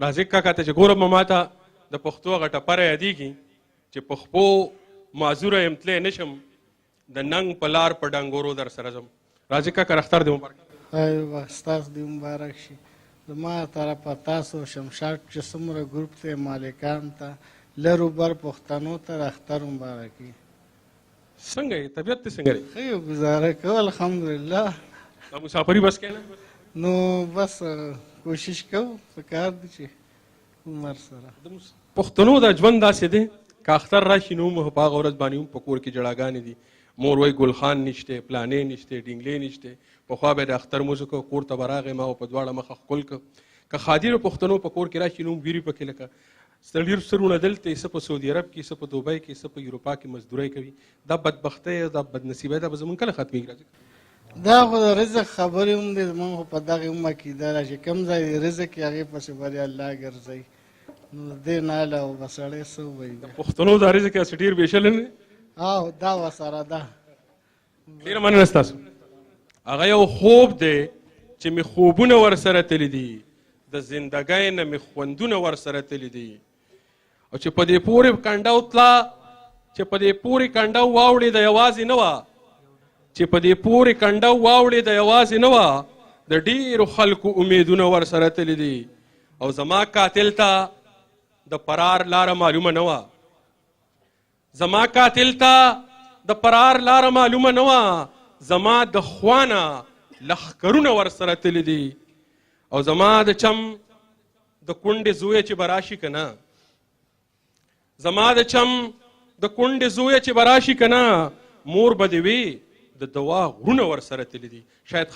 رازق کاکا ته چې ګورم ما ته د پښتو هغه ټپره یادېږي چې په خپو معذوره یم تلی نه شم د ننګ په لار په ډنګورو در سره ځم. رازق کاکا اختر دې مبارک. ایوه ستاسو دې مبارک شي. زما طرفه تاسو شمشاد چې څومره ګروپ ته مالکان ته لر و بر پښتنو ته اختر مبارک وي. څنګه یې طبیعت دې څنګه دی؟ ښه یو ګزاره کوو الحمدلله. دا مسافري بس کوې نه؟ نو بس کوشش کوو څه کار دی چې عمر سره. پښتنو دا ژوند داسې دی که اختر راشي نو موږ په هغه ورځ باندې هم په کور کې جړاګانې دي. مور وایي ګلخان نشته، پلانې نشته، ډینګلې نشته. پخوا به د اختر مونځ وکړو، کور ته به راغی ما په دواړه مخه ښکل کړه. که خادرو پښتنو په کور کې راشي نو ویري پکې لکه ډېر سرونه دلته څه په سعودي عرب کې، څه په دوبۍ کې، څه په اروپا کې مزدورۍ کوي. دا بدبختۍ او دا بدنصیبۍ دا به زمونږ کله ختمېږي؟ دا خو د رزق خبرې هم دی. زمونږ خو په دغې هم عقیده ده چې کوم ځای رزق یې هغې پسې بری الله ګرځوي. نو دې نه علاوه به سړی څه ووایي؟ د پښتنو دا رزق هسې ډېر بېشلی نه دی؟ او دا ورسره ده. ډېره مننه ستاسو. هغه یو خوب دی چې مې خوبونه ورسره تللي دي، د زندګۍ نه مې خوندونه ورسره تللي دي. او چې په دې پورې کنډه وتله، چې په دې پورې کنډه واوړې د یوازې نه وه، چې په دې پورې کنډه واوړې د یوازې نه وه، د ډېرو خلکو امیدونه ورسره تللي دي. او زما قاتل ته د فرار لاره معلومه نه وه، زما قاتل ته د فرار لاره معلومه نه وه، زما د خوانه لښکرونه ورسره تللي دي. او زما د چم د کونډې زویه چې به راشي که نه، زما د چم د کونډې زویه چې به راشي که نه، مور به دې وي د دوا غرونه ورسره تللي دي. شاید